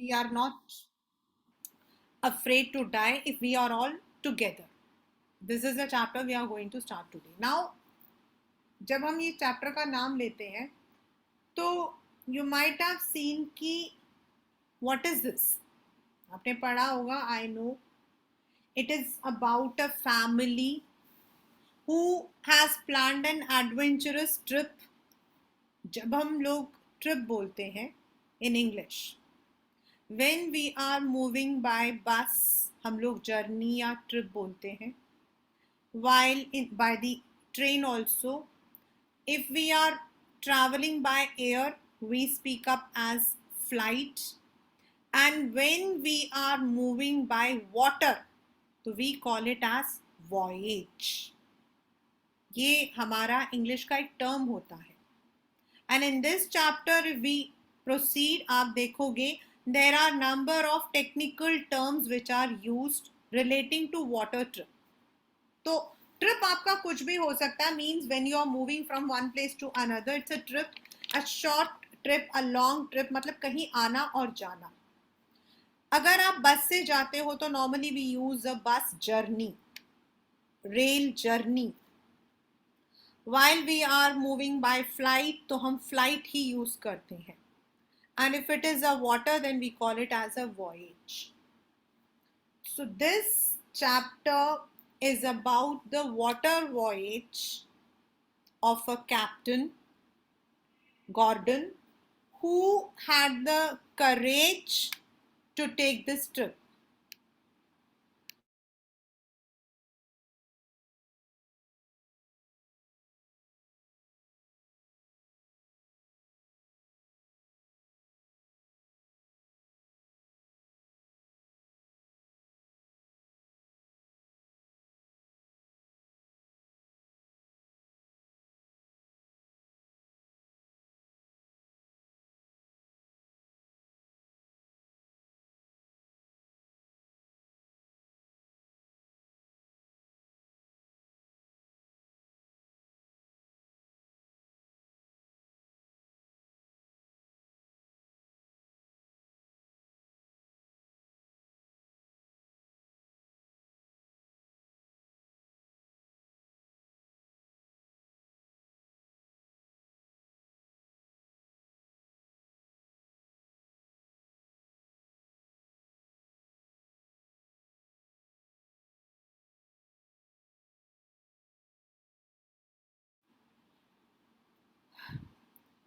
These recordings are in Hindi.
we are not afraid to die if we are all together. This is the chapter we are going to start today. Now, जब हम ये चैप्टर का नाम लेते हैं तो यू माइट हैव सीन कि व्हाट इज दिस. आपने पढ़ा होगा, I know. It is about a family who has planned an adventurous trip. जब हम लोग ट्रिप बोलते हैं in English, when we are moving by bus हम लोग जर्नी या ट्रिप बोलते हैं. while in by the train also, if we are traveling by air we speak up as flight, and when we are moving by water तो we call it as voyage. ये हमारा इंग्लिश का एक टर्म होता है. And in this chapter we proceed. आप देखोगे there are number of technical terms which are used relating to water trip. तो ट्रिप आपका कुछ भी हो सकता है. Means when you are moving from one place to another, it's a trip. A short trip, a long trip, मतलब कहीं आना और जाना. अगर आप बस से जाते हो तो normally we use a bus journey, rail journey. While we are moving by flight तो हम फ्लाइट ही यूज करते हैं. And if it is a water then we call it as a voyage. So this chapter is about the water voyage of a captain, Gordon, who had the courage to take this trip.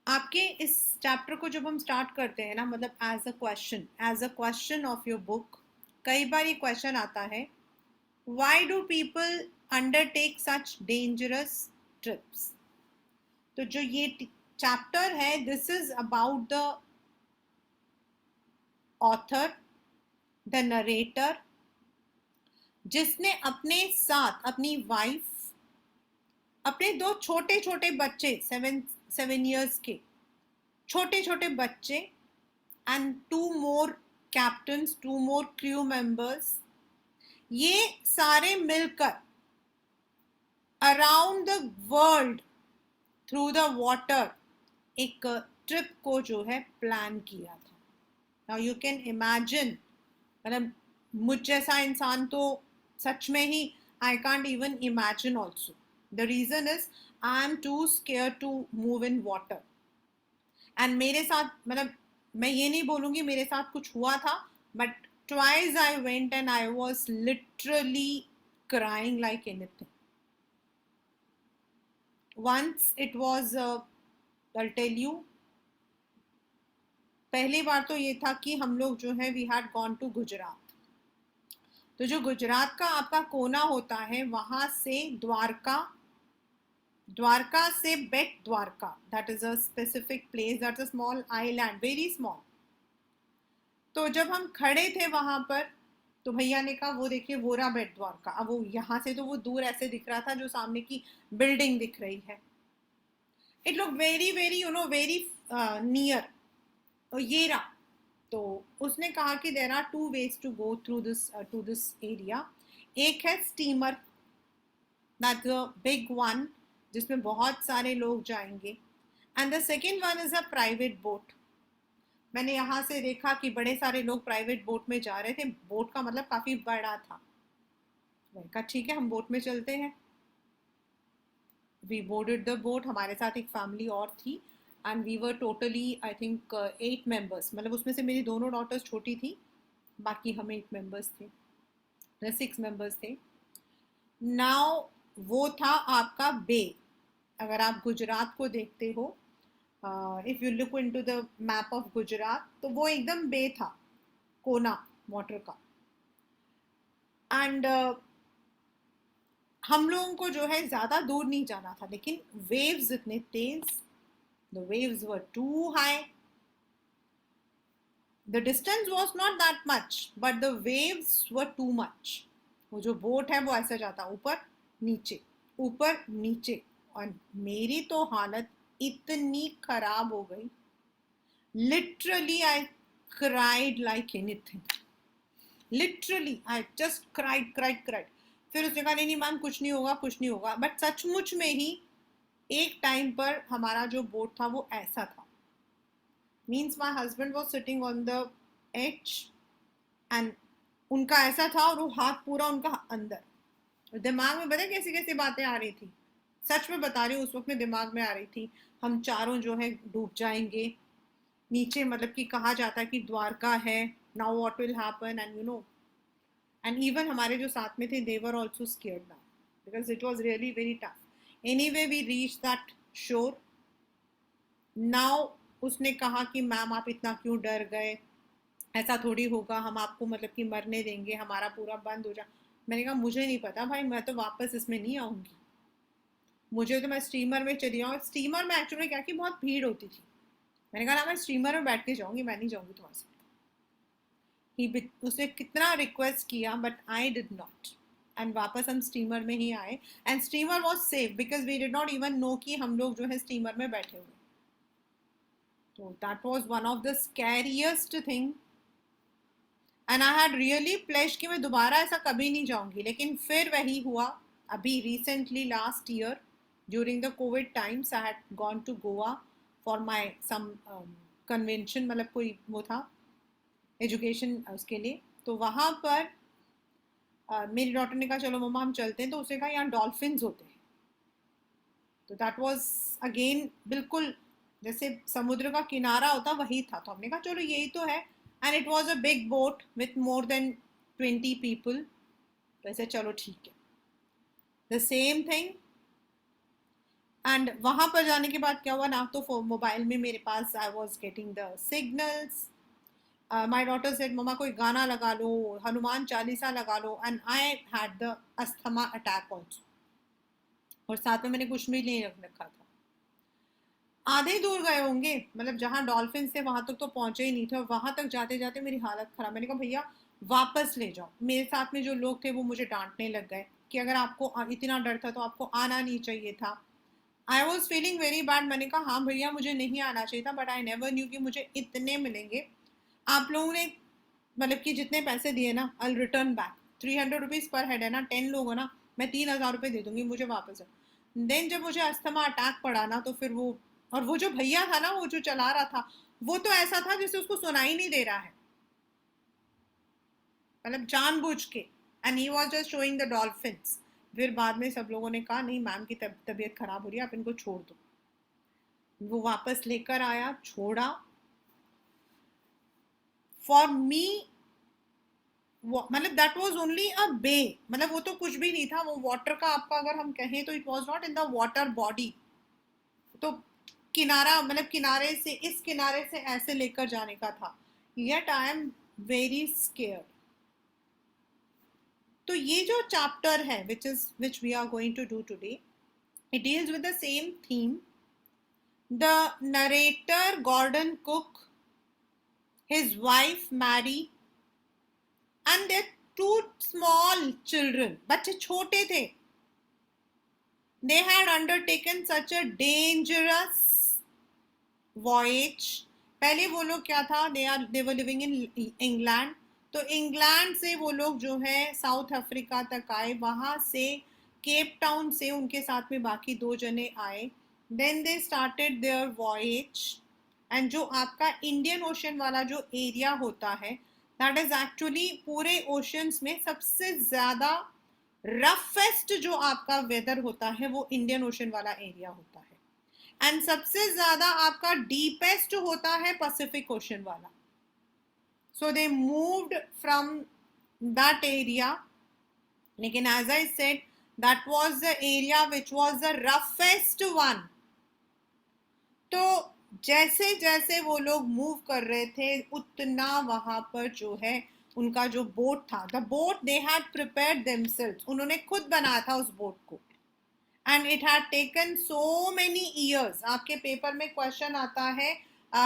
आपके इस चैप्टर को जब हम स्टार्ट करते हैं ना, मतलब as a question of your book, कई बार ये क्वेश्चन आता है, why do people undertake such dangerous trips. तो जो ये चैप्टर है, this is about the author, the narrator, जिसने अपने साथ अपनी वाइफ, अपने दो छोटे छोटे बच्चे, 7 years के छोटे छोटे बच्चे, and 2 more captains, 2 more crew members, ये सारे मिलकर around the world through the water एक ट्रिप को जो है प्लान किया था. नाउ यू कैन इमेजिन, मतलब मुझ जैसा इंसान तो सच में ही I can't even imagine also. The reason is I am too scare to move in water. And मेरे साथ, मतलब मैं ये नहीं बोलूँगी मेरे साथ कुछ हुआ था, but twice I went and I was literally crying like anything. Once it was, I'll tell you, पहली बार तो ये था कि हम लोग जो है we had gone to Gujarat. तो जो गुजरात का आपका कोना होता है, वहां से द्वारका, द्वारका से Bet Dwarka, that is a specific place, that is a small island, very small. तो जब हम खड़े थे वहां पर तो भैया ने कहा वो देखिए वो रहा बेट द्वारका. अब वो यहाँ से तो वो दूर ऐसे दिख रहा था, जो सामने की बिल्डिंग दिख रही है. It look very very very near. तो ये रहा. तो उसने कहा कि there are 2 ways to go through this area. एक है steamer, that's a big one, जिसमें बहुत सारे लोग जाएंगे. And the second one is a private boat. मैंने यहाँ से देखा कि बड़े सारे लोग प्राइवेट बोट में जा रहे थे, बोट का मतलब काफ़ी बड़ा था। मैंने कहा ठीक है हम बोट में चलते हैं। वी बोर्डेड द बोट, हमारे साथ एक फैमिली और थी, and we were totally I think 8 members, मतलब उसमें से मेरी दोनों डॉटर्स छोटी थी, बाकी हम 8 मेंबर्स थे, 6 मेंबर्स थे। नाउ वो था आपका बे। अगर आप गुजरात को देखते हो, if you look into the map of Gujarat, तो वो एकदम बे था, कोना वाटर का। एंड हम लोगों को जो है ज़्यादा दूर नहीं जाना था, लेकिन वेव्स इतने तेज, the waves were too high, the distance was not that much but the waves were too much. वो जो बोट है वो ऐसे जाता ऊपर नीचे, ऊपर नीचे, और मेरी तो हालत इतनी खराब हो गई, literally I cried like anything, literally I just cried. फिर उसने कहा नहीं नहीं मैम कुछ नहीं होगा कुछ नहीं होगा, बट सचमुच में ही एक टाइम पर हमारा जो बोट था वो ऐसा था, means my husband was sitting on the edge, एंड उनका ऐसा था और वो हाथ पूरा उनका अंदर, दिमाग में पता कैसी कैसी बातें आ रही थी, सच में बता रही हूँ, उस वक्त में दिमाग में आ रही थी हम चारों जो है डूब जाएंगे नीचे, मतलब कि कहा जाता है कि द्वारका है, now what will happen, and you know, and even हमारे जो साथ में थे they were also scared now because it was really very tough. Anyway we reach that shore. Now उसने कहा कि मैम आप इतना क्यों डर गए, ऐसा थोड़ी होगा, हम आपको मतलब कि मरने देंगे, हमारा पूरा बंद हो जा। मैंने कहा मुझे नहीं पता भाई, मैं तो वापस इसमें नहीं आऊँगी, मुझे तो मैं स्टीमर में चली जाऊँ। स्टीमर में एक्चुअली क्या कि बहुत भीड़ होती थी, मैंने कहा ना मैं स्टीमर में बैठ के जाऊँगी, मैं नहीं जाऊँगी तुम्हारे साथ। उसने कितना रिक्वेस्ट किया but I did not, and वापस हम स्टीमर में ही आए, and steamer was safe because we did not even know कि हम लोग जो है स्टीमर में बैठे हुए। तो that was one of the scariest thing, and I had really pledge कि मैं दोबारा ऐसा कभी नहीं जाऊंगी, लेकिन फिर वही हुआ। अभी recently last year during the COVID times I had gone to Goa for my some convention, मतलब कोई वो था एजुकेशन उसके लिए, तो वहाँ पर मेरी डॉटर ने कहा चलो मम्मा हम चलते हैं, तो उसने कहा यहाँ डॉल्फिन्स होते हैं, तो दैट वाज अगेन बिल्कुल जैसे समुद्र का किनारा होता वही था, तो हमने कहा चलो यही तो है, and it was a big boat with more than 20 people, तो ऐसे चलो ठीक है, द सेम थिंग। एंड वहाँ पर जाने के बाद क्या हुआ ना, तो मोबाइल में मेरे पास I was getting the signals, my daughter said mamma कोई गाना लगा लो, हनुमान चालीसा लगा लो, and I had the asthma attack also, और साथ में मैंने कुछ भी नहीं रख रखा था। आधे ही दूर गए होंगे, मतलब जहाँ डॉल्फिन थे वहां तक तो पहुंचे ही नहीं थे, और वहां तक जाते जाते मेरी हालत खराब, मैंने कहा भैया वापस ले जाओ। मेरे साथ में जो लोग थे वो मुझे डांटने लग गए कि अगर आपको इतना डर था तो आपको आना नहीं चाहिए था। I was feeling very bad, मैंने कहा हाँ भैया मुझे नहीं आना चाहिए था, बट आई नेवर न्यू कि मुझे इतने मिलेंगे। आप लोगों ने मतलब कि जितने पैसे दिए ना आई रिटर्न बैक, 300 रुपीज़ पर हेड है ना, 10 लोग हो ना, मैं 3,000 रुपये दे दूंगी, मुझे वापस है। देन जब मुझे अस्थमा अटैक पड़ा ना, तो फिर वो, और वो जो भैया था ना वो जो चला रहा था, वो तो ऐसा था जैसे उसको सुनाई नहीं दे रहा है, मतलब जानबूझ के, and he was just showing the dolphins. फिर बाद में सब लोगों ने कहा नहीं मैम की तबीयत खराब हो रही है, आप इनको छोड़ दो। वो वापस लेकर आया, छोड़ा। फॉर मी मतलब दैट वाज ओनली अ बे, मतलब वो तो कुछ भी नहीं था, वो वाटर का आपका अगर हम कहें तो it was not in the water body, तो किनारा मतलब किनारे से इस किनारे से ऐसे लेकर जाने का था, yet I am very scared. तो ये जो चैप्टर है which we are going to do today, it deals with the same theme. The narrator Gordon Cook, his wife Mary, and their two small children, बच्चे छोटे थे, they had undertaken such a dangerous voyage। पहले वो लोग क्या था, they were living in England, तो इंग्लैंड से वो लोग जो है साउथ अफ्रीका तक आए, वहाँ से केप टाउन से उनके साथ में बाकी 2 जने आए, then they started their voyage, and जो आपका इंडियन ओशन वाला जो एरिया होता है, दैट इज एक्चुअली पूरे ओशंस में सबसे ज्यादा रफेस्ट जो आपका वेदर होता है वो इंडियन ओशन वाला एरिया होता है। एंड सबसे ज्यादा आपका डीपेस्ट होता है पैसिफिक ओशन वाला। So they moved from that area, लेकिन as I said that was the area which was the roughest one. तो जैसे जैसे वो लोग मूव कर रहे थे उतना वहां पर जो है उनका जो बोट था, the boat they had prepared themselves, उन्होंने खुद बनाया था उस बोट को। And it had taken so many years. आपके पेपर में क्वेश्चन आता है,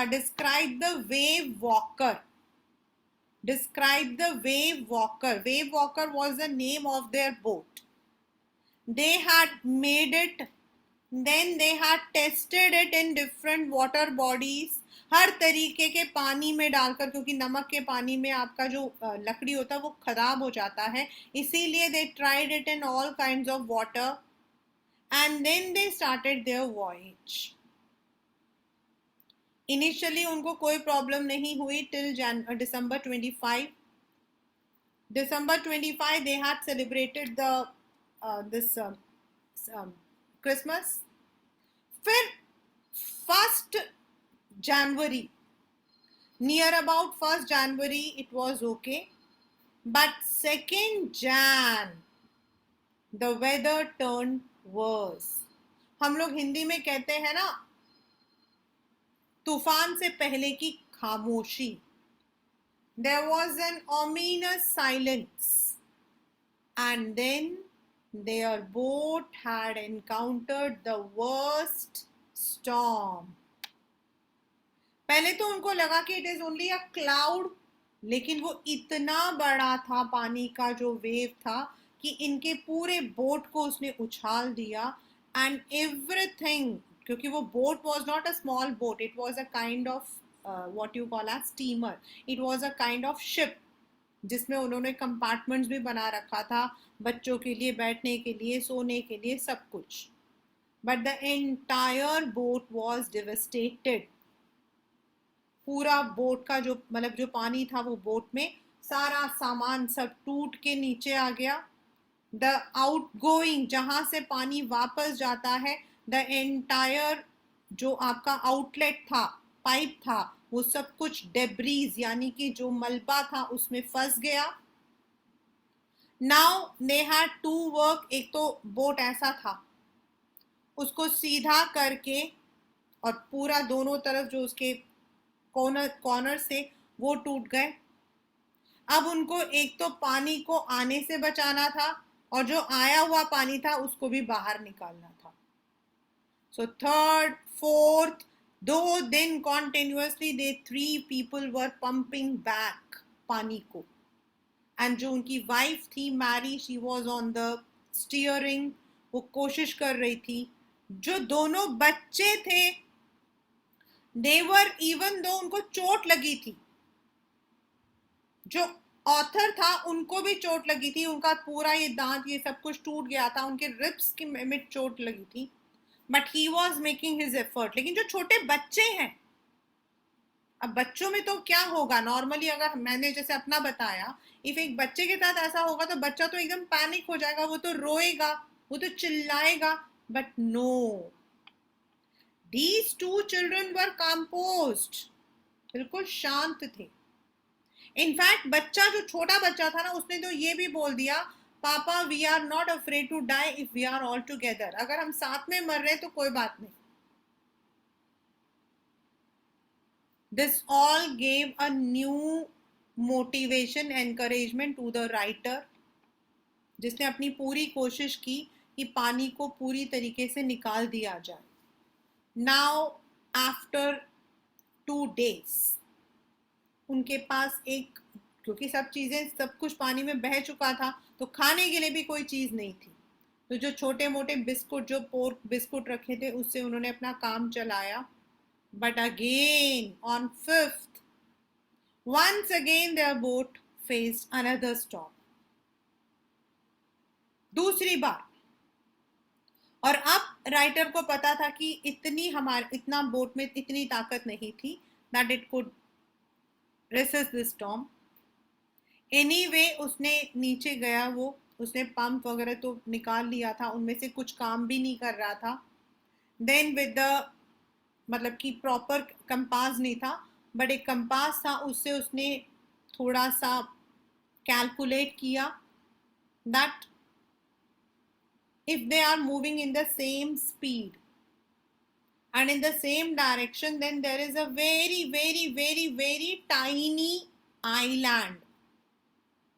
describe the wave walker, describe the wave walker. Wave walker was the name of their boat. They had made it, then they had tested it in different water bodies, हर तरीके के पानी में डालकर, क्योंकि नमक के पानी में आपका जो लकड़ी होता है वो खराब हो जाता है, इसीलिए they tried it in all kinds of water and then they started their voyage. Initially उनको कोई प्रॉब्लम नहीं हुई till December 25. December 25 they had celebrated the this Christmas. फिर 1st January, near about 1st January it was okay, but 2nd Jan the weather turned worse. हम लोग हिंदी में कहते हैं ना, तूफान से पहले की खामोशी। There was an ominous silence, and then their boat had encountered the worst storm. पहले तो उनको लगा कि it is only a cloud, लेकिन वो इतना बड़ा था, पानी का जो वेव था, कि इनके पूरे बोट को उसने उछाल दिया। एंड एवरीथिंग, क्योंकि वो boat was not a small boat, it was a kind of what you call as steamer. It was a kind of ship जिसमें उन्होंने कंपार्टमेंट्स भी बना रखा था, बच्चों के लिए बैठने के लिए, सोने के लिए, सब कुछ। But the entire boat was devastated. पूरा बोट का जो मतलब जो पानी था वो बोट में, सारा सामान सब टूट के नीचे आ गया। द आउटगोइंग, जहां से पानी वापस जाता है, द एंटायर जो आपका आउटलेट था, पाइप था, वो सब कुछ डेब्रीज यानी कि जो मलबा था उसमें फंस गया। Now they had to work. एक तो बोट ऐसा था, उसको सीधा करके और पूरा दोनों तरफ जो उसके कॉर्नर से वो टूट गए। अब उनको एक तो पानी को आने से बचाना था और जो आया हुआ पानी था उसको भी बाहर निकालना था। सो 3rd, 4th, दो दिन continuously they 3 people were pumping back पानी को। एंड जो उनकी वाइफ थी Mary, she was on the steering, वो कोशिश कर रही थी। जो दोनों बच्चे थे, दे वर, इवन दो उनको चोट लगी थी, जो ऑथर था उनको भी चोट लगी थी, उनका पूरा ये दांत ये सब कुछ टूट गया था, उनके रिब्स की में चोट लगी थी, but he was making his effort. लेकिन जो छोटे बच्चे हैं, अब बच्चों में तो क्या होगा, नॉर्मली अगर मैंने जैसे अपना बताया, इफ एक बच्चे के साथ ऐसा होगा तो बच्चा तो एकदम पैनिक हो जाएगा, वो तो रोएगा, वो तो चिल्लाएगा। But no, these 2 children were composed, बिल्कुल शांत थे। इनफैक्ट बच्चा, जो छोटा बच्चा था ना, उसने तो ये भी बोल दिया, पापा we are not afraid to die if we are all together. अगर हम साथ में मर रहे तो कोई बात नहीं। This all gave a new motivation, encouragement to the writer, जिसने अपनी पूरी कोशिश की कि पानी को पूरी तरीके से निकाल दिया जाए। नाउ आफ्टर 2 days उनके पास एक, क्योंकि सब चीजें सब कुछ पानी में बह चुका था, तो खाने के लिए भी कोई चीज नहीं थी। तो जो छोटे मोटे बिस्कुट, जो पोर्क बिस्कुट रखे थे, उससे उन्होंने अपना काम चलाया। But again on 5th, once again their boat faced another storm. दूसरी बार और अब राइटर को पता था कि इतना बोट में इतनी ताकत नहीं थी that it could resist this storm. Anyway उसने नीचे गया, उसने पंप वगैरह तो निकाल लिया था, उनमें से कुछ काम भी नहीं कर रहा था। देन विद द मतलब कि प्रॉपर कंपास नहीं था, बट एक कंपास था, उससे उसने थोड़ा सा कैलकुलेट किया that if they are moving in the same speed and in the same direction, then there is a very tiny island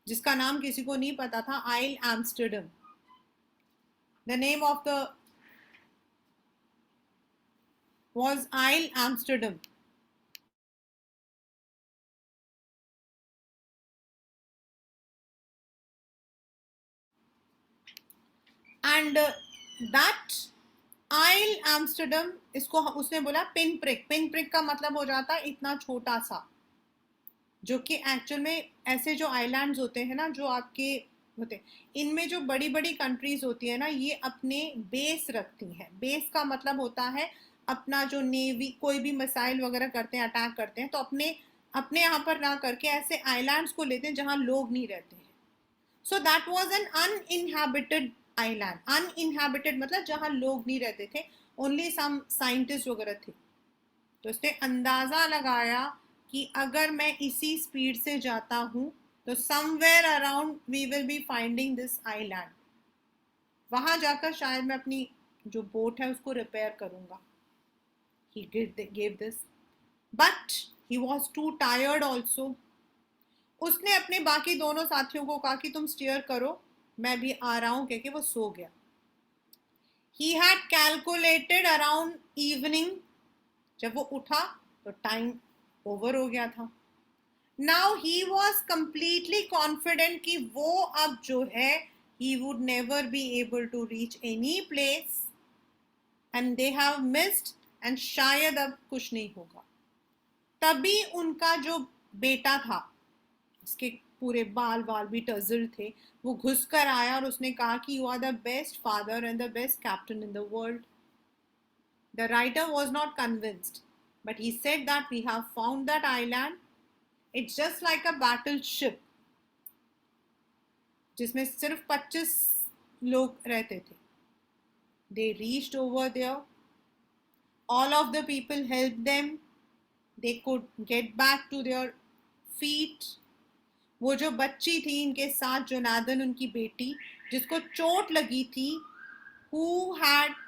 जिसका नाम किसी को नहीं पता था, Isle Amsterdam. The name of the was Isle Amsterdam. And that Isle Amsterdam, इसको उसने बोला पिन प्रिक। पिन प्रिक का मतलब हो जाता है इतना छोटा सा, जो कि एक्चुअल में ऐसे जो आइलैंड्स होते हैं ना, जो आपके होते हैं, इनमें जो बड़ी बड़ी कंट्रीज होती है ना, ये अपने बेस रखती हैं। बेस का मतलब होता है अपना जो नेवी, कोई भी मिसाइल वगैरह करते हैं, अटैक करते हैं, तो अपने अपने यहाँ पर ना करके ऐसे आइलैंड्स को लेते हैं जहाँ लोग नहीं रहते हैं। So that was an uninhabited island. Uninhabited मतलब जहाँ लोग नहीं रहते थे, ओनली सम साइंटिस्ट वगैरह थे। तो उसने अंदाजा लगाया कि अगर मैं इसी स्पीड से जाता हूं तो somewhere around we will be finding this island. वहां जाकर शायद मैं अपनी जो बोट है उसको रिपेयर करूंगा। he gave this but he was too tired also। उसने अपने बाकी दोनों साथियों को कहा कि तुम स्टीयर करो, मैं भी आ रहा हूं, क्योंकि वो सो गया। he had calculated around evening। जब वो उठा तो टाइम ओवर हो गया था। Now he was completely confident कि वो अब जो है he would never be able to reach any place and they have missed, and शायद अब कुछ नहीं होगा। तभी उनका जो बेटा था, उसके पूरे बाल बाल भी टजल थे, वो घुस कर आया और उसने कहा कि you are the best father and the best captain in the world. The writer was not convinced, but he said that we have found that island. It's just like a battleship जिसमें सिर्फ 25 लोग रहते थे। They reached over there. All of the people helped them. They could get back to their feet. वो जो बच्ची थी इनके साथ, जोनाथन उनकी बेटी, जिसको चोट लगी थी, who had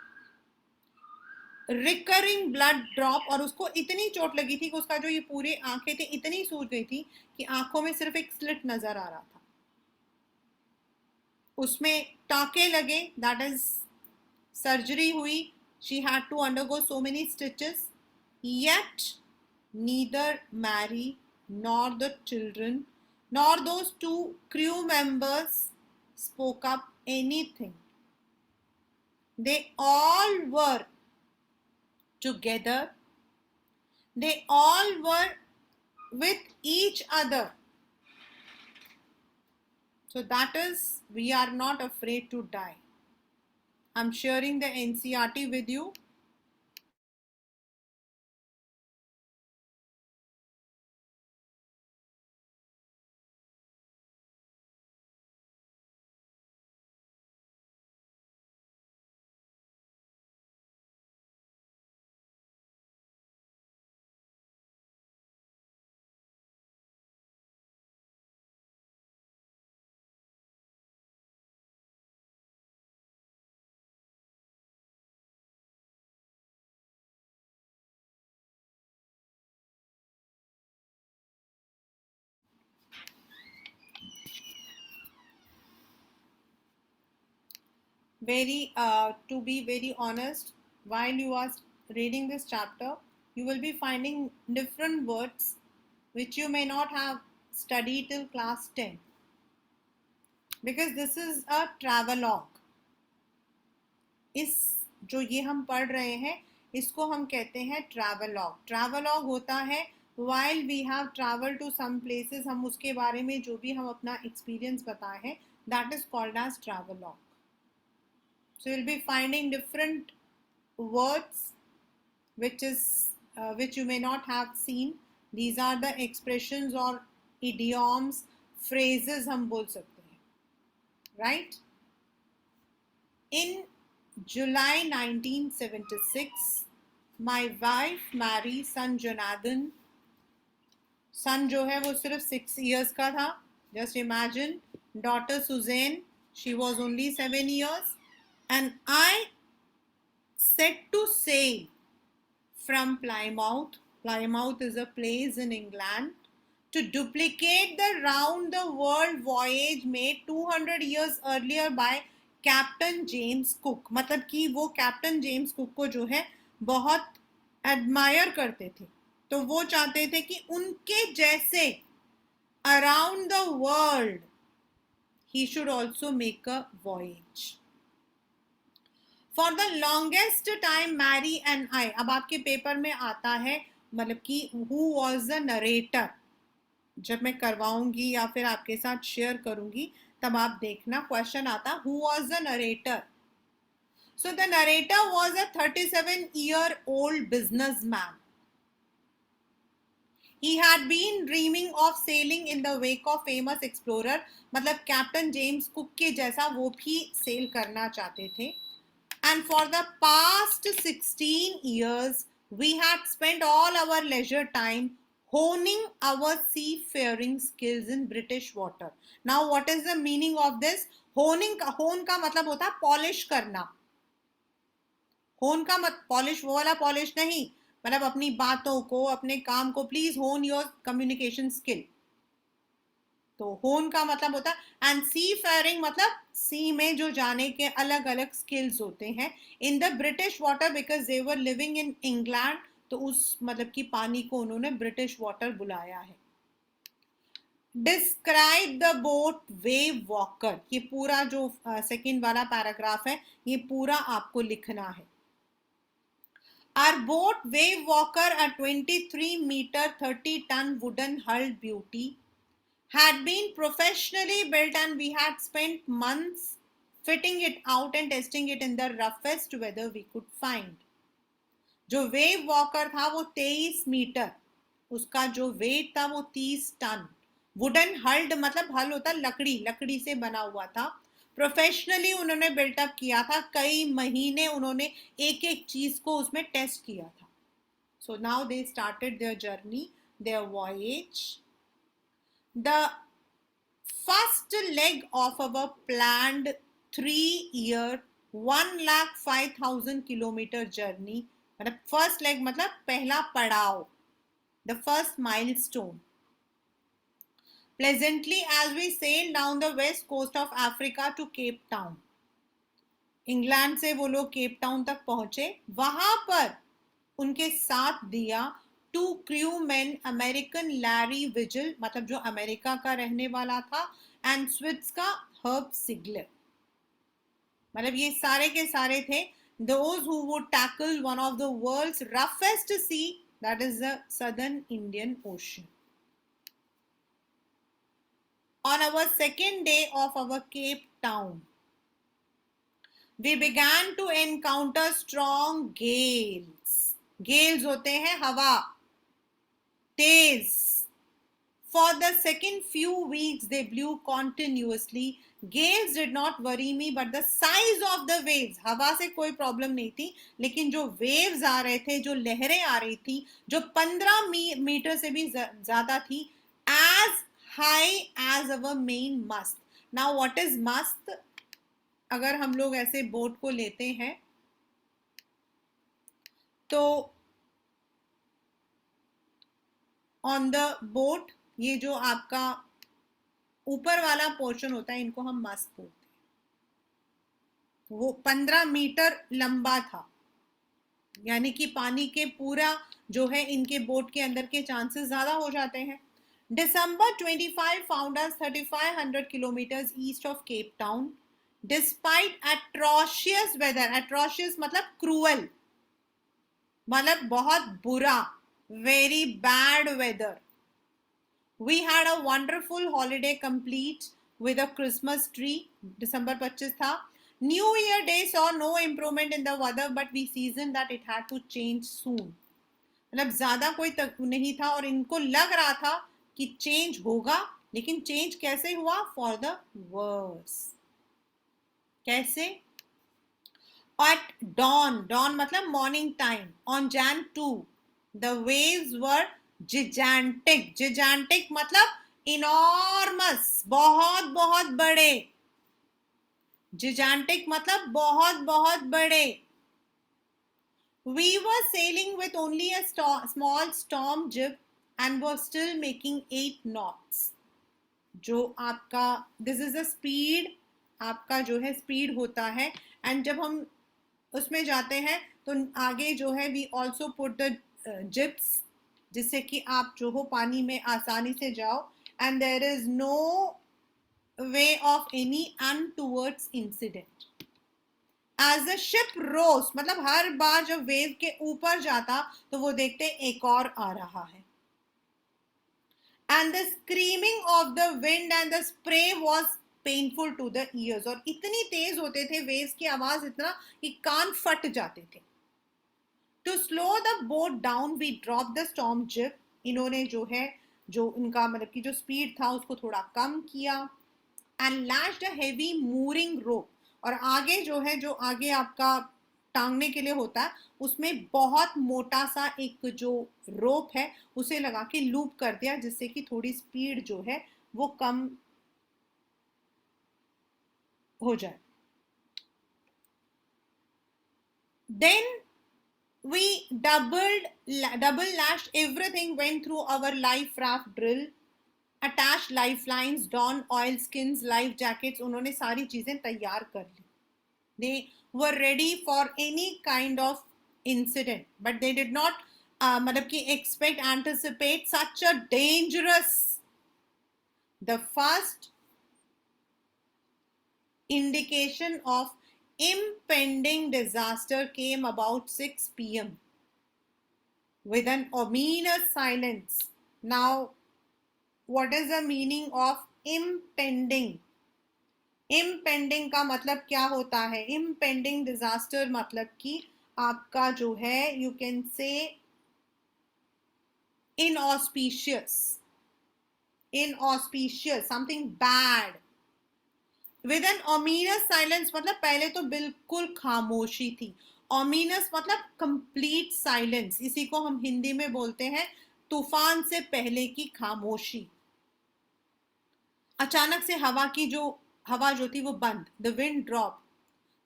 recurring blood drop, और उसको इतनी चोट लगी थी कि उसका जो ये पूरी आंखें थी इतनी सूज गई थी कि आंखों में सिर्फ एक स्लिट नजर आ रहा था, उसमें टाके लगे, दैट इज सर्जरी हुई। She had to undergo so many stitches, yet neither Mary nor the children nor those two crew members spoke up anything. They all were together, they all were with each other। So that is, we are not afraid to die। I'm sharing the NCERT with you। To be very honest, while you are reading this chapter, you will be finding different words which you may not have studied till class 10, because this is a travelogue। इस जो ये हम पढ़ रहे हैं इसको हम कहते हैं ट्रैवलॉग। ट्रैवलॉग होता है while we have traveled to some places, हम उसके बारे में जो भी हम अपना एक्सपीरियंस बताए हैं, that is called as travelogue। So you'll be finding different words which you may not have seen. These are the expressions or idioms, phrases हम बोल सकते हैं, right? In July 1976, my wife married son Jonathan. Son जो है वो सिर्फ 6 years का था. Just imagine, daughter Suzanne, she was only 7 years, and I set to sail from Plymouth. Plymouth is a place in England, to duplicate the round the world voyage made 200 years earlier by captain James cook. मतलब कि वो कैप्टन जेम्स कुक को जो है बहुत एडमायर करते थे, तो वो चाहते थे कि उनके जैसे around the world he should also make a voyage. For the longest time Mary and I. अब आपके पेपर में आता है मतलब कि हु वॉज द नरेटर. जब मैं करवाऊंगी या फिर आपके साथ शेयर करूंगी तब आप देखना क्वेश्चन आता who was the narrator. So the narrator was a 37-year-old businessman. He had been dreaming of sailing in the wake of famous explorer. मतलब कैप्टन जेम्स कुक के जैसा वो भी सेल करना चाहते थे. And for the past 16 years, we had spent all our leisure time honing our seafaring skills in British water. Now, what is the meaning of this? Hone का मतलब होता है पॉलिश करना. होन का मत पॉलिश वो वाला पॉलिश नहीं, मतलब अपनी बातों को, अपने काम को. प्लीज होन योर कम्युनिकेशन स्किल. तो होन का मतलब होता है एंड सी फेयरिंग मतलब सी में जो जाने के अलग अलग स्किल्स होते हैं in the British water because they were living in England. तो उस मतलब कि पानी को उन्होंने ब्रिटिश वाटर बुलाया है. Describe the boat wave walker. ये पूरा जो सेकंड वाला पैराग्राफ है ये पूरा आपको लिखना है. Our boat Wave Walker, a 23-meter 30-ton wooden hulled beauty, had been professionally built and we had spent months fitting it out and testing it in the roughest weather we could find. जो वेव वॉकर था वो 23 मीटर, उसका जो वेट था वो 30 टन. वुडन हल्ड मतलब हल होता लकड़ी, लकड़ी से बना हुआ था. प्रोफेशनली उन्होंने बिल्टअप किया था, कई महीने उन्होंने एक एक चीज को उसमें टेस्ट किया था. So now they started their journey, their voyage. The first leg of our planned 3-year 1,05,000 kilometre जर्नी. मतलब फर्स्ट लेग मतलब पहला पड़ाव, the first milestone. Pleasantly as we sailed down the west coast of Africa to Cape Town. England से वो लोग केप टाउन तक पहुंचे. वहां पर उनके साथ दिया 2 crewmen, अमेरिकन लैरी विजिल मतलब जो अमेरिका का रहने वाला था, एंड स्विट्स का हर्ब सिगलर. मतलब ये सारे के सारे थे those who would tackle one of the world's roughest sea, that is the southern Indian Ocean. On our second day of our Cape Town, we began to encounter strong gales. Gales होते हैं हवा तेज. For the second few weeks they blew continuously. Gales did not worry me, but the size of the waves, हवा से कोई प्रॉब्लम नहीं थी, लेकिन जो waves आ रहे थे, जो लहरें आ रही थी, जो 15 मीटर से भी ज्यादा थी, as high as our main mast. Now what is mast? अगर हम लोग ऐसे बोट को लेते हैं तो ऑन द बोट ये जो आपका ऊपर वाला पोर्शन होता है इनको हम मस्ट बोलते हैं. वो 15 मीटर लंबा था, यानी कि पानी के पूरा जो है इनके बोट के अंदर के चांसेस ज्यादा हो जाते हैं. December 25 found us 3,500 kilometers east of Cape Town. Despite atrocious weather, atrocious मतलब cruel, मतलब बहुत बुरा, very bad weather. We had a wonderful holiday complete with a Christmas tree. December 25 था. New Year day saw no improvement in the weather, but we seasoned that it had to change soon. मतलब ज्यादा कोई तक नहीं था और इनको लग रहा था कि चेंज होगा, लेकिन चेंज कैसे हुआ? For the worse. कैसे? At dawn, dawn मतलब morning time, on Jan 2, the waves were gigantic. Gigantic मतलब enormous, बहुत बहुत बड़े. Gigantic मतलब बहुत बहुत बड़े. We were sailing with only a small storm jib and were still making 8 knots. जो आपका this is the speed, आपका जो है स्पीड होता है. एंड जब हम उसमें जाते हैं तो आगे जो है we also put the jibs, जिससे कि आप जो हो पानी में आसानी से जाओ. And there is no way of any untoward incident. As the ship rose मतलब हर बार जब वेव के ऊपर जाता तो वो देखते एक और आ रहा है. And the screaming of the wind and the spray was painful to the ears. और इतनी तेज होते थे वेव्स की आवाज, इतना कि कान फट जाते थे. To slow the boat down we drop the storm jib. इन्होंने जो है जो उनका मतलब कि जो स्पीड था उसको थोड़ा कम किया. And lashed a heavy mooring rope. और आगे जो है जो आगे आपका टांगने के लिए होता है उसमें बहुत मोटा सा एक जो रोप है उसे लगा के लूप कर दिया, जिससे कि थोड़ी स्पीड जो है वो कम हो जाए. Then we double lashed everything, went through our life raft drill, attached lifelines, don oil skins, life jackets. उन्होंने सारी चीजें तैयार कर ली. They were ready for any kind of incident, but they did not मतलब कि expect, anticipate such a dangerous. The first indication of impending disaster came about 6 p.m. with an ominous silence. Now, what is the meaning of impending? Impending का मतलब क्या होता है? Impending disaster मतलब कि आपका जो है you can say inauspicious, something bad. With an ominous silence मतलब पहले तो बिल्कुल खामोशी थी. ओमिनस मतलब कंप्लीट साइलेंस. इसी को हम हिंदी में बोलते हैं तूफान से पहले की खामोशी. अचानक से हवा जो थी वो बंद. The wind drop.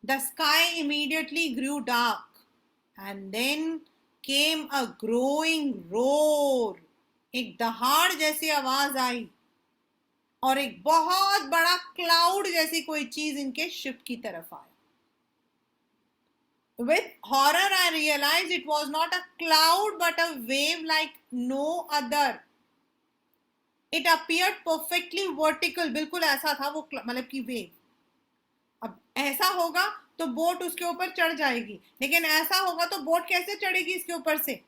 The sky immediately grew dark and then came a growing roar. एक दहाड़ जैसी आवाज आई और एक बहुत बड़ा क्लाउड जैसी कोई चीज इनके शिप की तरफ आया. With horror I realized it was not a cloud but a wave like no other. It appeared perfectly vertical. बिल्कुल ऐसा था वो मतलब कि वेव. अब ऐसा होगा तो बोट उसके ऊपर चढ़ जाएगी, लेकिन ऐसा होगा तो बोट कैसे चढ़ेगी इसके ऊपर से?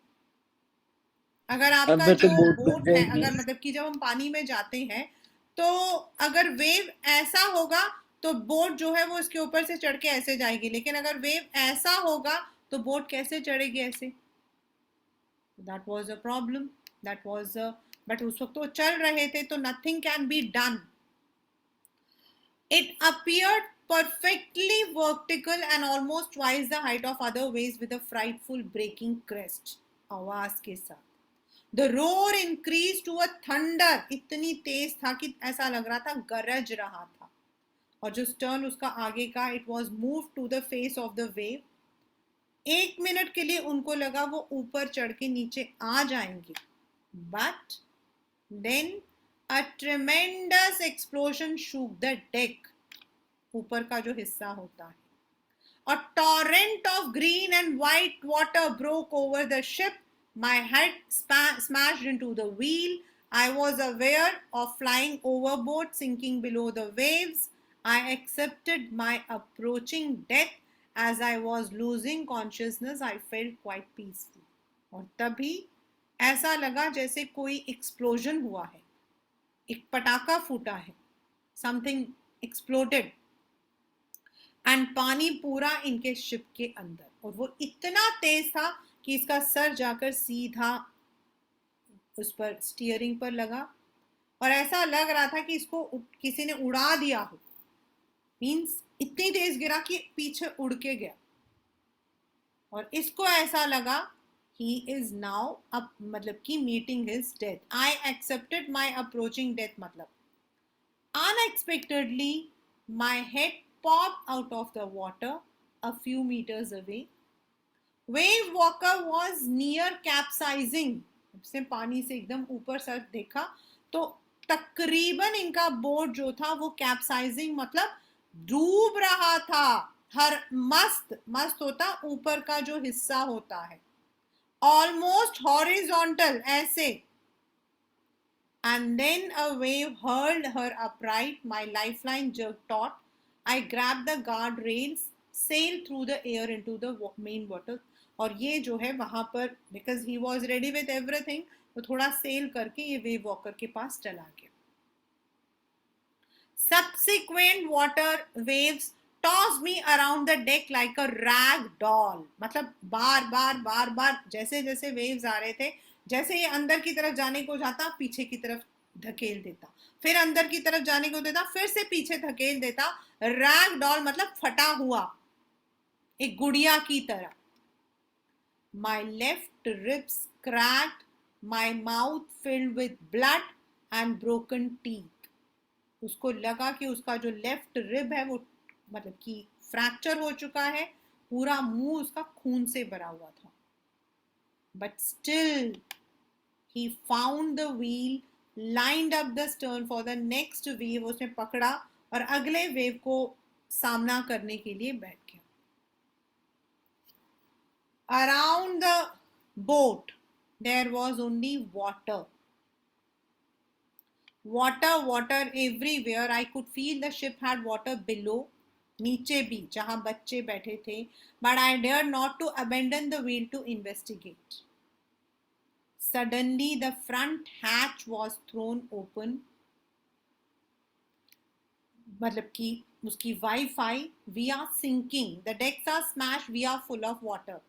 अगर आपका जो बोट है, अगर मतलब कि जब हम पानी में जाते हैं तो अगर वेव ऐसा होगा तो बोट जो है वो इसके ऊपर से चढ़ के ऐसे जाएगी, लेकिन अगर वेव ऐसा होगा तो बोट कैसे चढ़ेगी ऐसे? That was a problem. That was but उस वक्त तो चल रहे थे तो nothing can be done. It appeared perfectly vertical and almost twice the height of other waves with a frightful breaking crest. आवाज के साथ. The roar increased to a thunder. इतनी तेज था कि ऐसा लग रहा था गरज रहा था. और जो stern उसका आगे का it was moved to the face of the wave. 1 minute के लिए उनको लगा वो ऊपर चढ़ के नीचे आ जाएंगे. But then a tremendous explosion shook the deck. ऊपर का जो हिस्सा होता है. A torrent of green and white water broke over the ship. My head smashed into the wheel. I was aware of flying overboard, sinking below the waves. I accepted my approaching death. As I was losing consciousness, I felt quite peaceful. और तभी ऐसा लगा जैसे कोई एक्सप्लोजन हुआ है, एक पटाखा फूटा है. Something exploded. एंड पानी पूरा इनके शिप के अंदर, और वो इतना तेज था कि इसका सर जाकर सीधा उस पर स्टीयरिंग पर लगा, और ऐसा लग रहा था कि इसको किसी ने उड़ा दिया हो, मीन्स इतनी तेज गिरा कि पीछे उड़ के गया। और इसको ऐसा लगा ही इज नाउ अब, मतलब कि meeting his death, I accepted my approaching death, मतलब unexpectedly my head popped out of the water a few meters away. Wave walker was near capsizing. उसने पानी से एकदम ऊपर सर देखा तो तकरीबन इनका बोट जो था वो कैप्साइजिंग मतलब डूब रहा था। हर मस्त मस्त होता ऊपर का जो हिस्सा होता है, ऑलमोस्ट हॉरिजॉन्टल ऐसे। And then a wave hurled her upright. My lifeline jerked taut. I grabbed the guardrails, sailed through the air into the main water. और ये जो है वहां पर, because he was ready with everything, तो थोड़ा सेल करके ये वेव वॉकर के पास चला गया। Subsequent water waves tossed me around the deck like a rag doll. मतलब बार बार बार बार जैसे जैसे वेव्स आ रहे थे, जैसे ये अंदर की तरफ जाने को जाता पीछे की तरफ धकेल देता, फिर अंदर की तरफ जाने को देता फिर से पीछे धकेल देता। रैग डॉल मतलब फटा हुआ, एक गुड़िया की तरह। My left ribs cracked, my mouth filled with blood and broken teeth. उसको लगा कि उसका जो लेफ्ट रिब है वो मतलब कि फ्रैक्चर हो चुका है, पूरा मुंह उसका खून से भरा हुआ था। But still he found the wheel, lined up the stern for the next wave. उसने पकड़ा और अगले वेव को सामना करने के लिए बैठ गया। Around the boat there was only water. Water, water everywhere. I could feel the ship had water below. नीचे भी जहां बच्चे बैठे थे। But I dared not to abandon the wheel to investigate. Suddenly the front hatch was thrown open. मतलब कि उसकी wifi, we are sinking, the decks are smashed, we are full of water.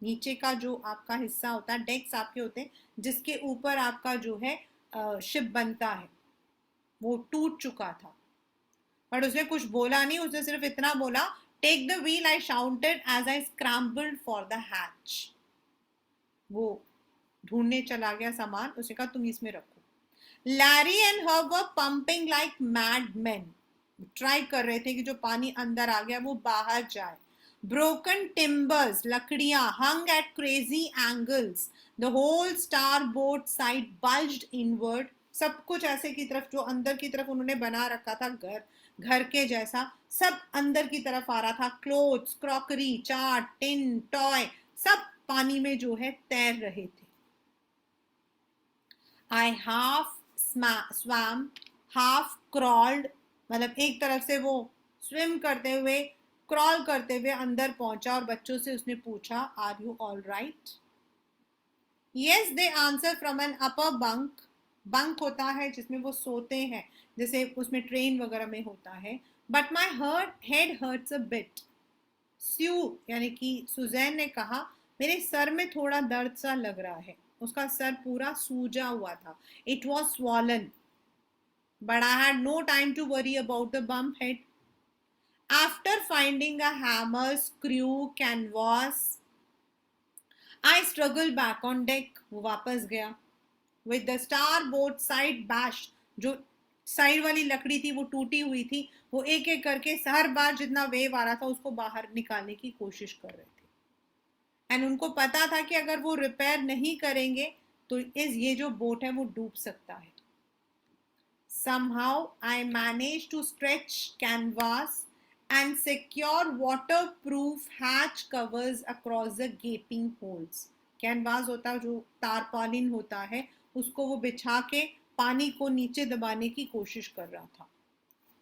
नीचे का जो आपका हिस्सा होता है, डेक्स आपके होते हैं जिसके ऊपर आपका जो है शिप बनता है, वो टूट चुका था। बट उसने कुछ बोला नहीं, उसने सिर्फ इतना बोला, take the wheel, I shouted as I scrambled for the hatch. वो ढूंढने चला गया सामान, उसने कहा तुम इसमें रखो। Larry and her were pumping like mad man, try कर रहे थे कि जो पानी अंदर आ गया वो बाहर जाए। ब्रोकन टिम्बर्स, लकड़ियां hung at crazy angles. The whole starboard side bulged inward. सब कुछ ऐसे की तरफ, जो अंदर की तरफ उन्होंने बना रखा था घर घर के जैसा, सब अंदर की तरफ आ रहा था। क्लोथ्स, क्रॉकरी, चाट, टिन, टॉय, सब पानी में जो है तैर रहे थे। I half swam, half crawled, मतलब एक तरफ से वो स्विम करते हुए, क्रॉल करते हुए अंदर पहुंचा और बच्चों से उसने पूछा, are you all right? Yes they answer from an upper bunk. Bunk होता है जिसमें वो सोते हैं, जैसे उसमें ट्रेन वगैरह में होता है। But my head hurts a bit. Sue यानी कि सुजैन ने कहा, मेरे सर में थोड़ा दर्द सा लग रहा है। उसका सर पूरा सूजा हुआ था। It was swollen. But I had no time to worry about the bump head. After finding a hammer, screw, canvas, I struggled back on deck. वो वापस गया। With the starboard side bashed, जो साइड वाली लकड़ी थी वो टूटी हुई थी, वो एक एक करके हर बार जितना वेव आ रहा था उसको बाहर निकालने की कोशिश कर रहे थे। एंड उनको पता था कि अगर वो रिपेयर नहीं करेंगे तो ये जो बोट है वो डूब सकता है। Somehow I managed to stretch canvas and secure waterproof hatch covers across the gaping holes. Canvas होता है जो तारपालिन होता है, उसको वो बिछा के पानी को नीचे दबाने की कोशिश कर रहा था।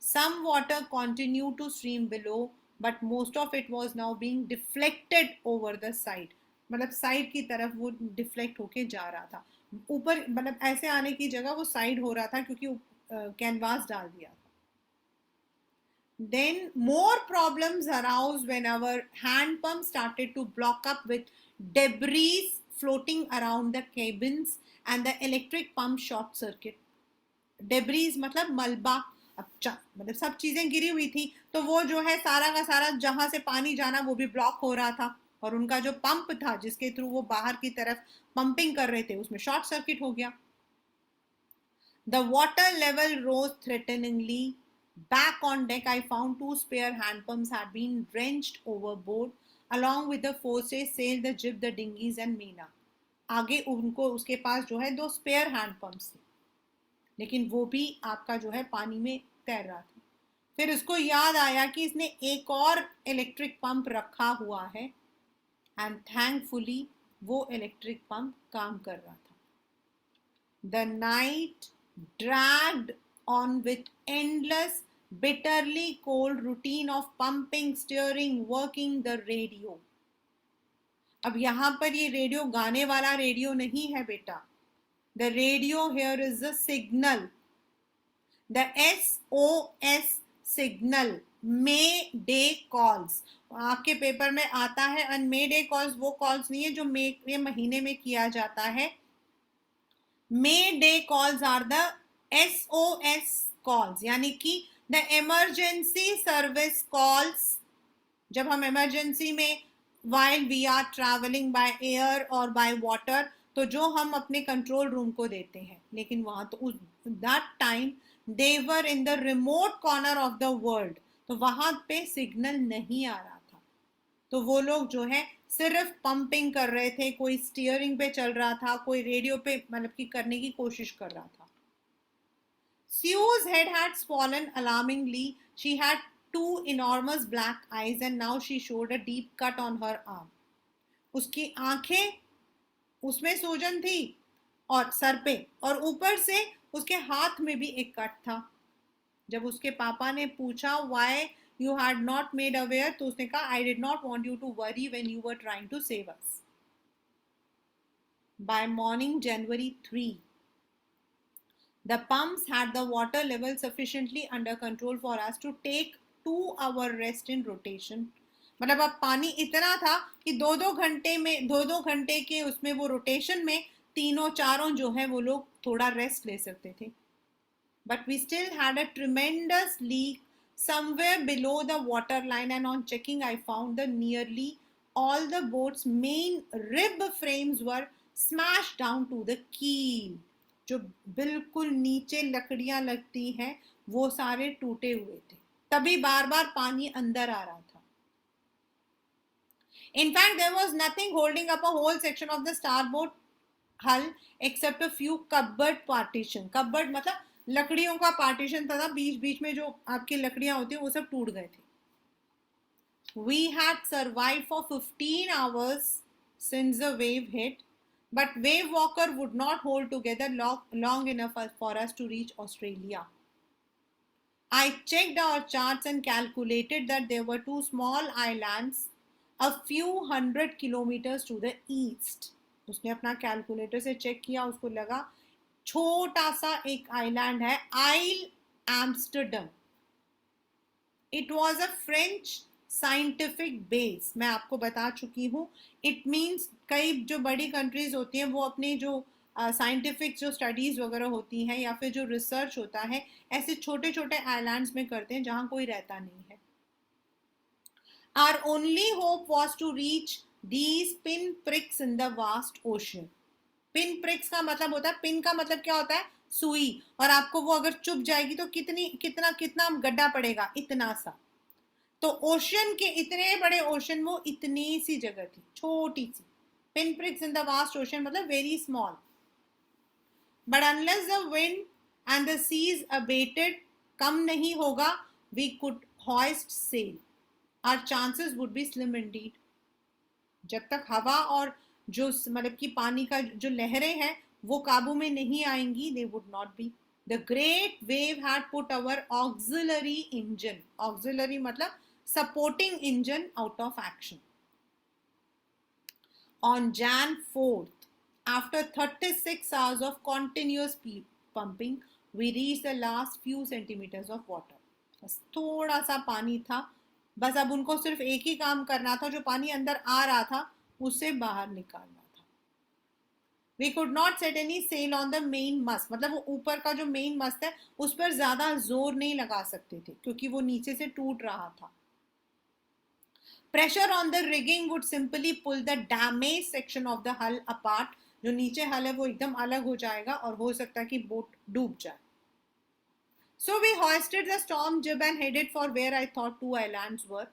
Some water continued to stream below, but most of it was now being deflected over the side. मतलब साइड की तरफ वो डिफ्लेक्ट होके जा रहा था। ऊपर मतलब ऐसे आने की जगह वो साइड हो रहा था क्योंकि कैनवास डाल दिया था। Then more problems arose when our hand pump started to block up with debris floating around the cabins and the electric pump short circuit. Debris मतलब मलबा, मतलब सब चीजें गिरी हुई थी, तो वो जो है सारा का सारा जहां से पानी जाना वो भी ब्लॉक हो रहा था, और उनका जो पंप था जिसके थ्रू वो बाहर की तरफ पंपिंग कर रहे थे उसमें शॉर्ट सर्किट हो गया. The water level rose threateningly. Back on deck, I found two spare hand pumps had been wrenched overboard. Along with the forces sailed the jib, the dinghies and Meena. आगे उनको उसके पास जो है दो स्पेयर हैंड पंप्स थे, लेकिन वो भी आपका जो है पानी में तैर रहा था. फिर उसको याद आया कि इसने एक और इलेक्ट्रिक पंप रखा हुआ है, एंड थैंकफुली वो इलेक्ट्रिक पंप काम कर रहा था. The night dragged on with endless, bitterly cold routine of pumping, steering, working the radio. अब यहां पर ये रेडियो गाने वाला रेडियो नहीं है बेटा. The radio here is the signal, the SOS signal, Mayday calls. आपके पेपर में आता है, and Mayday calls वो calls नहीं है जो ये महीने में किया जाता है. Mayday calls are the SOS calls, यानी कि the emergency service calls. जब हम emergency में while we are traveling by air or by water, तो जो हम अपने कंट्रोल रूम को देते हैं, लेकिन वहां तो उस that time they were in the remote corner of the world, तो वहां पे सिग्नल नहीं आ रहा था, तो वो लोग जो है सिर्फ पंपिंग कर रहे थे. कोई स्टीयरिंग पे चल रहा था, कोई रेडियो पे मतलब कि करने की कोशिश कर रहा था. Sue's head had swollen alarmingly. She had two enormous black eyes and now she showed a deep cut on her arm. उसकी आंखें, उसमें सूजन थी और सर पे, और ऊपर से उसके हाथ में भी एक कट था. जब उसके पापा ने पूछा why you had not made aware, तो उसने कहा I did not want you to worry when you were trying to save us. By morning January 3, the pumps had the water level sufficiently under control for us to take 2 hour rest in rotation. मतलब अब पानी इतना था कि दो दो घंटे के उसमें वो रोटेशन में तीनों चारों जो है वो लोग थोड़ा रेस्ट ले सकते थे. But we still had a tremendous leak somewhere below the water line, and on checking I found that nearly all the boat's main rib frames were smashed down to the keel. जो बिल्कुल नीचे लकड़ियां लगती हैं वो सारे टूटे हुए थे, तभी बार बार पानी अंदर आ रहा था. In fact, there was nothing holding up a whole section of the starboard hull except a few cupboard partition. Cupboard मतलब लकड़ियों का पार्टीशन था, बीच बीच में जो आपकी लकड़ियां होती हैं वो सब टूट गए थे. We had survived for 15 hours since the wave hit, but Wave Walker would not hold together long enough for us to reach Australia. I checked our charts and calculated that there were two small islands a few hundred kilometers to the east. उसने अपना कैलकुलेटर से चेक किया, उसको लगा छोटा सा एक आइलैंड है, Isle Amsterdam. It was a French scientific base. मैं आपको बता चुकी हूँ, इट मीन्स कई जो बड़ी कंट्रीज होती हैं वो अपने जो साइंटिफिक जो स्टडीज वगैरह होती हैं या फिर जो रिसर्च होता है ऐसे छोटे छोटे आइलैंड्स में करते हैं जहाँ कोई रहता नहीं है. Our only hope was to reach these pin pricks in the vast ocean. Pin prix का मतलब होता है, पिन का मतलब क्या होता है, सुई, और आपको वो अगर चुभ जाएगी तो कितना गड्ढा पड़ेगा, इतना सा. तो ओशन के इतने बड़े ओशन वो इतनी सी जगह थी, छोटी सी. Pin pricks in the vast ocean मतलब very small. But unless the wind and the seas abated, कम नहीं होगा, we could hoist sail. Our chances would be slim indeed. जब तक हवा और जो मतलब कि पानी का जो लहरें हैं वो काबू में नहीं आएंगी, they would not be. The great wave had put our auxiliary engine, auxiliary मतलब supporting engine, out of action. On Jan 4th, after 36 hours of continuous pumping, we reached the last few centimeters of water. बस थोड़ा सा पानी था, बस अब उनको सिर्फ एक ही काम करना था, जो पानी अंदर आ रहा था उसे बाहर निकालना था। We could not set any sail on the main mast, मतलब वो ऊपर का जो मेन मस्ट है उस पर ज्यादा जोर नहीं लगा सकते थे क्योंकि वो नीचे से टूट रहा था। Pressure on the rigging would simply pull the damage section of the hull apart, जो नीचे हल है वो एकदम अलग हो जाएगा और हो सकता है कि बोट डूब जाए। So we hoisted the storm jib and headed for where I thought two islands were.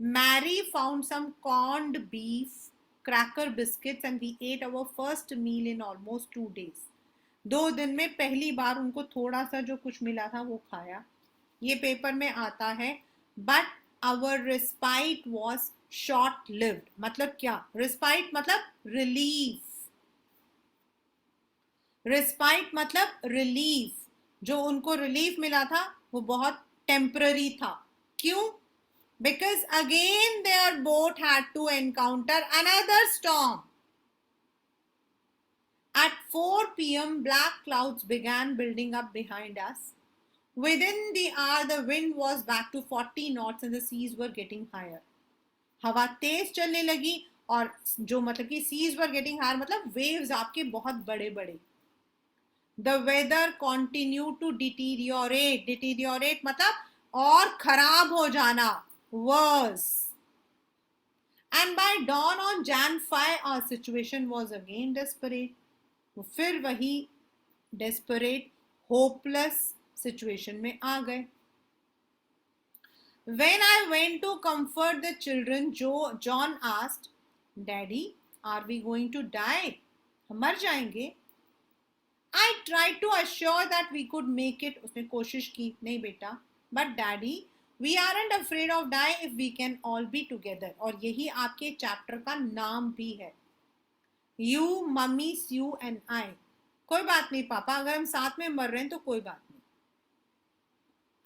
Mary found some corned beef, cracker biscuits, and we ate our first meal in almost 2 days. 2 दिन में पहली बार उनको थोड़ा सा जो कुछ मिला था वो खाया। ये पेपर में आता है, but our respite was short lived. मतलब क्या रिस्पाइट? मतलब रिलीफ। रिस्पाइट मतलब रिलीफ, जो उनको रिलीफ मिला था वो बहुत टेम्पररी था। क्यों? Because again their boat had to encounter another storm. At 4 p.m., black clouds began building up behind us. Within the hour, the wind was back to 40 knots and the seas were getting higher. हवा तेज चलने लगी और जो मतलब कि seas were getting higher मतलब waves आपके बहुत बड़े बड़े। The weather continued to deteriorate. Deteriorate मतलब और खराब हो जाना, worse. And by dawn on Jan 5, our situation was again desperate. फिर वही desperate, hopeless situation में आ गए। When I went to comfort the children, John asked, "Daddy, are we going to die? हम मर जाएंगे?" I tried to assure that we could make it. उसने कोशिश की, नहीं बेटा, but Daddy, we aren't afraid of die if we can all be together. और यही आपके चैप्टर का नाम भी है, You, Mummy, Sue and I. कोई बात नहीं पापा, अगर हम साथ में मर रहे हैं तो कोई बात नहीं।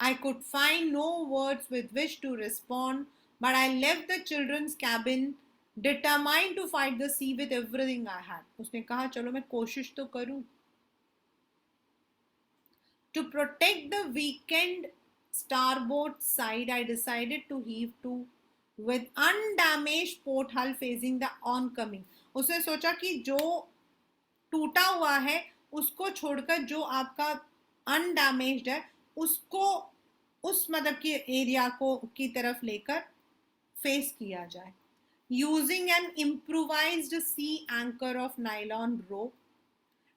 I could find no words with which to respond, but I left the children's cabin determined to fight the sea with everything I had. उसने कहा चलो मैं कोशिश तो करूं। To protect the weakened starboard side, I decided to heave to with undamaged port hull facing the oncoming. उसने सोचा कि जो टूटा हुआ है उसको छोड़कर जो आपका अनडैमेज्ड है उसको उस मतलब की एरिया को की तरफ लेकर फेस किया जाए। Using an improvised sea anchor of nylon rope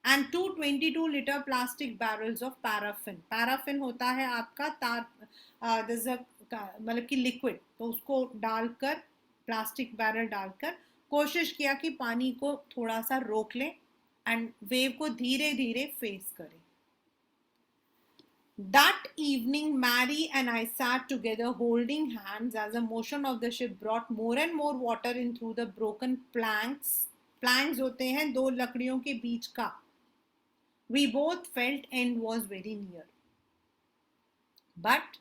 and 222 litre plastic barrels of paraffin. Paraffin होता है आपका तार मतलब कि लिक्विड, तो उसको डालकर प्लास्टिक बैरल डालकर कोशिश किया कि पानी को थोड़ा सा रोक लें एंड वेव को धीरे धीरे फेस करें। That evening, Mary and I sat together holding hands as the motion of the ship brought more and more water in through the broken planks. Planks होते हैं दो लकड़ियों के बीच का। We both felt end was very near. But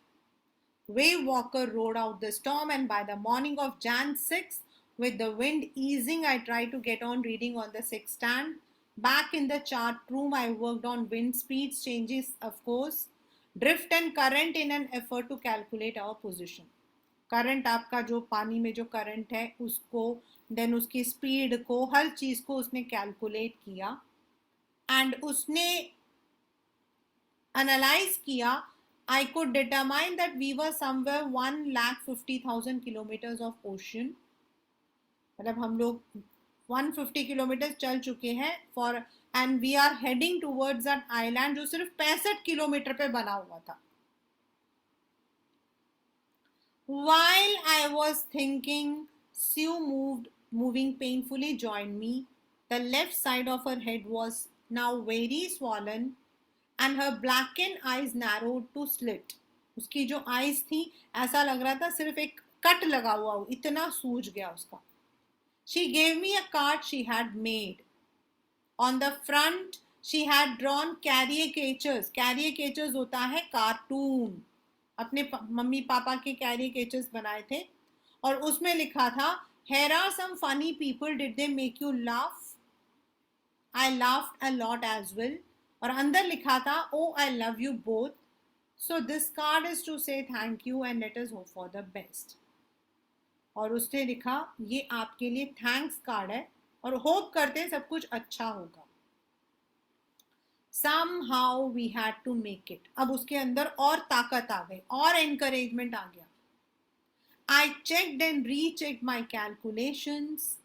Wave Walker rode out the storm, and by the morning of Jan 6, with the wind easing, I tried to get on reading on the sextant. Back in the chart room, I worked on wind speeds, changes, of course, drift and current in an effort to calculate our position. Current आपका जो पानी में जो करंट है उसको, देन उसकी स्पीड को, हर चीज को उसने कैलकुलेट किया एंड उसने एनालाइज किया। I could determine that we were somewhere 1,50,000 kilometers of ocean. मतलब हम लोग 150 किलोमीटर चल चुके हैं for and we are heading towards that island जो सिर्फ 65 किलोमीटर पे बना हुआ था। While I was thinking, Sue moving painfully joined me. The left side of her head was now very swollen and her blackened eyes narrowed to slit. उसकी जो eyes थी ऐसा लग रहा था सिर्फ एक कट लगा हुआ हो, इतना सूज गया उसका। She gave me a card she had made. On the front she had drawn caricatures. Caricatures होता है कार्टून। अपने मम्मी पापा के caricatures बनाए थे और उसमें लिखा था Here are some funny people. Did they make you laugh? I laughed a lot as well. और अंदर लिखा था Oh I love you both. So this card is to say thank you and let us hope for the best. और उसने लिखा ये आपके लिए थैंक्स कार्ड है और होप करते हैं सब कुछ अच्छा होगा. Somehow we had to make it. अब उसके अंदर और ताकत आ गई और एनकरेजमेंट आ गया. I checked and rechecked my calculations.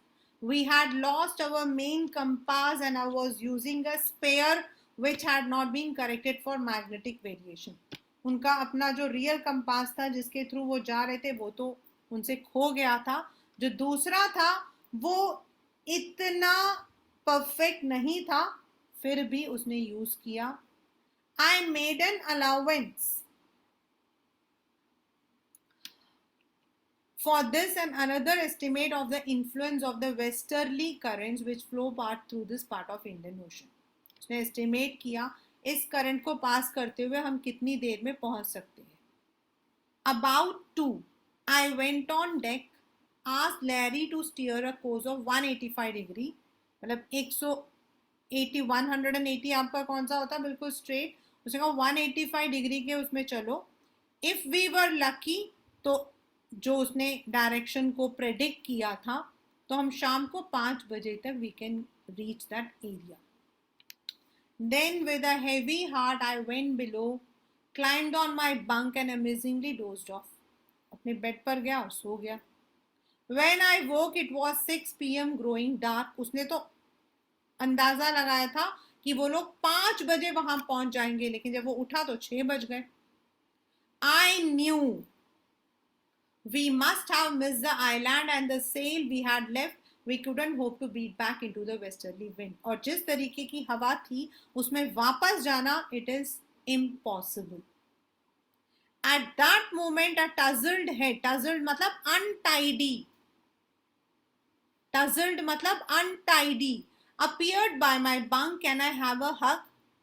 We had lost our main compass and I was using a spare which had not been corrected for magnetic variation. उनका अपना जो रियल कंपास था जिसके थ्रू वो जा रहे थे वो तो उनसे खो गया था. जो दूसरा था वो इतना परफेक्ट नहीं था, फिर भी उसने यूज किया. I made an allowance for this and another estimate of the influence of the westerly currents which flow through this part of Indian Ocean. उसने एस्टिमेट किया इस करंट को पास करते हुए हम कितनी देर में पहुंच सकते हैं. About 2, I went on deck, asked Larry to steer a course of 185 degree. मतलब 180 180 आपका कौन सा होता है बिल्कुल स्ट्रेट. उसने कहा 185 डिग्री के उसमें चलो. इफ वी वर लकी तो जो उसने डायरेक्शन को प्रेडिक्ट किया था तो हम शाम को 5 बजे तक we can reach that area. Then with a heavy heart I went below, climbed on my bunk and amazingly dozed off. अपने बेड पर गया और सो गया. When I woke it was 6 PM growing dark. उसने तो अंदाजा लगाया था कि वो लोग 5 बजे वहां पहुंच जाएंगे, लेकिन जब वो उठा तो 6 बज गए. I knew we must have missed the island and the sail we had left we couldn't hope to beat back into the westerly wind. और जिस तरीके की हवा थी उसमें वापस जाना it is impossible. At that moment a tousled head, tousled मतलब untidy, tousled मतलब untidy, appeared by my bunk. Can I have a hug?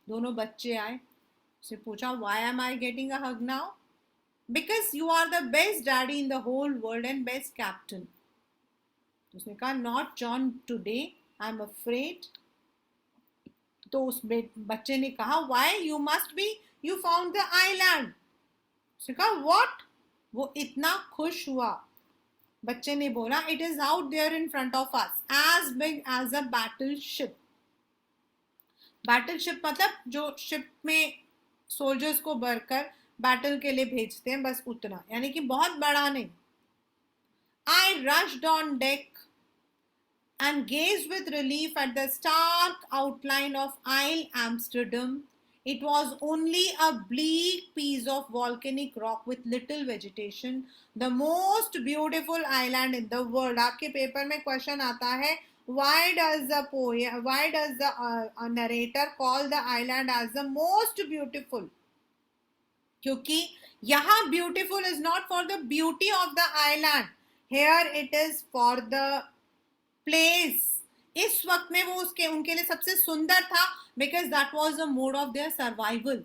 दोनों बच्चे आए. उससे पूछा why am I getting a hug now? Because you are the best daddy in the whole world and best captain. उसने कहा not John today, I'm afraid. तो उस बच्चे ने कहा why? You must be, you found the island. उसने कहा what? वो इतना खुश हुआ. बच्चे ने बोला it is out there in front of us, as big as a battleship. Battleship मतलब जो शिप में सोल्जर्स को भरकर बैटल के लिए भेजते हैं, बस उतना, यानी कि बहुत बड़ा नहीं. I rushed on deck and gazed with relief at the stark outline of Isle Amsterdam. It was only a bleak piece of volcanic rock with little vegetation, the most beautiful island in the world. आपके पेपर में क्वेश्चन आता है why does the narrator call the island as the most beautiful? क्योंकि यहाँ beautiful is not for the beauty of the island, here it is for the place. इस वक्त में वो उनके लिए सबसे सुंदर था because that was the mode of their survival.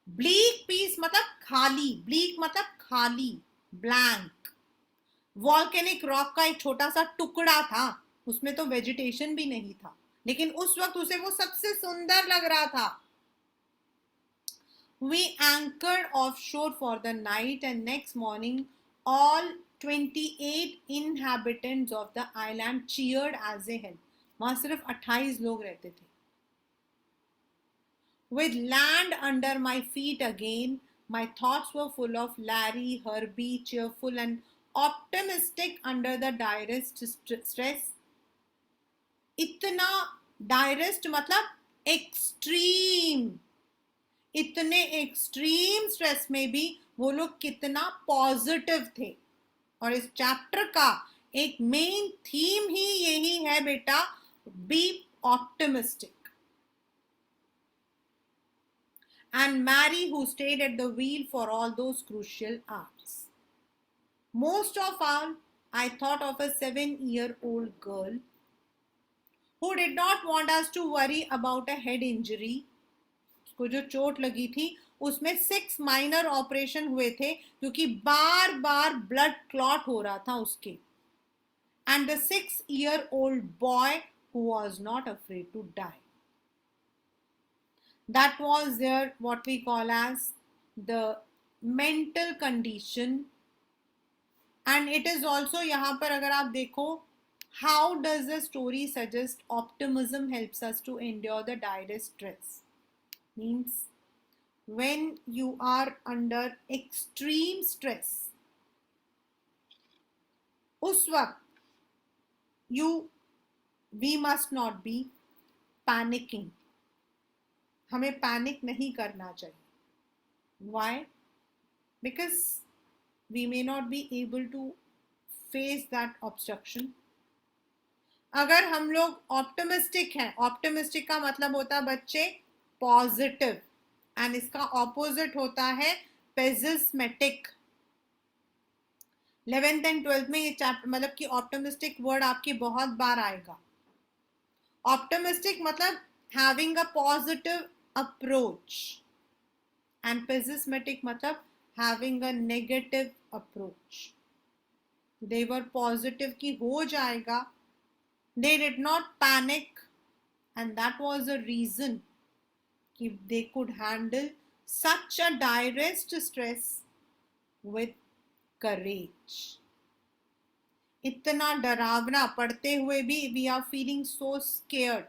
Bleak peace मतलब खाली, ब्लीक मतलब खाली, ब्लैंक. वॉल्केनिक रॉक का एक छोटा सा टुकड़ा था, उसमें तो वेजिटेशन भी नहीं था, लेकिन उस वक्त उसे वो सबसे सुंदर लग रहा था. We anchored offshore for the night and next morning all 28 inhabitants of the island cheered as they helped. वहां सिर्फ 28 लोग रहते थे. With land under my feet again, my thoughts were full of Larry, Herbie, cheerful and optimistic under the direst stress. इतना direst मतलब extreme. इतने एक्सट्रीम स्ट्रेस में भी वो लोग कितना पॉजिटिव थे. और इस चैप्टर का एक मेन थीम ही यही है बेटा, be optimistic. And Mary who stayed at the wheel for all those crucial hours. Most of all I thought of a 7-year-old girl who did not want us to worry about a head injury. को जो चोट लगी थी उसमें 6 माइनर ऑपरेशन हुए थे क्योंकि बार बार ब्लड क्लॉट हो रहा था उसके. And the 6-year-old boy who was not afraid to die. that was their what we call as the mental condition. And it is also यहाँ पर अगर आप देखो, how does the story suggest optimism helps us to endure the direst stress? Means when you are under extreme stress, उस वक्त you we must not be panicking. हमें पैनिक नहीं करना चाहिए. Why? Because we may not be able to face that obstruction. अगर हम लोग ऑप्टिमिस्टिक हैं, ऑप्टिमिस्टिक का मतलब होता है बच्चे पॉजिटिव, एंड इसका ऑपोजिट होता है पेसिस्मेटिक. 11th एंड 12th में ये चैप्टर मतलब कि ऑप्टिमिस्टिक वर्ड आपकी बहुत बार आएगा. ऑप्टिमिस्टिक मतलब having a positive approach, and pessimistic मतलब having a negative approach. They were positive की हो जाएगा. They did not panic, and that was the reason that they could handle such a direst stress with courage. इतना डरावना पढ़ते हुए भी we are feeling so scared,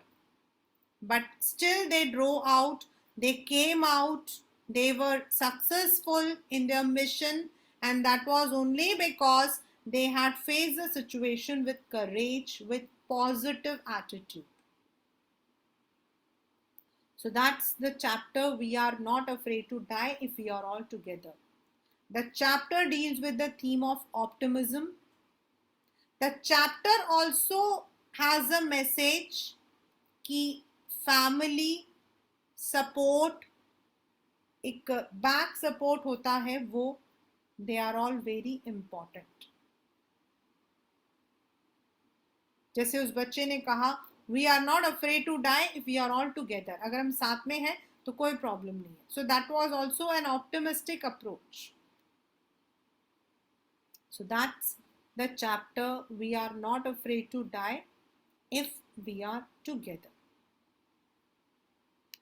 but still they drove out, they came out, they were successful in their mission, and that was only because they had faced the situation with courage, with positive attitude. So that's the chapter, we are not afraid to die if we are all together. The chapter deals with the theme of optimism. The chapter also has a message कि family support, एक back support होता है वो, they are all very important. जैसे उस बच्चे ने कहा we are not afraid to die if we are all together. अगर हम साथ में हैं तो कोई प्रॉब्लम नहीं है. So that was also an optimistic approach. So that's the chapter, we are not afraid to die if we are together.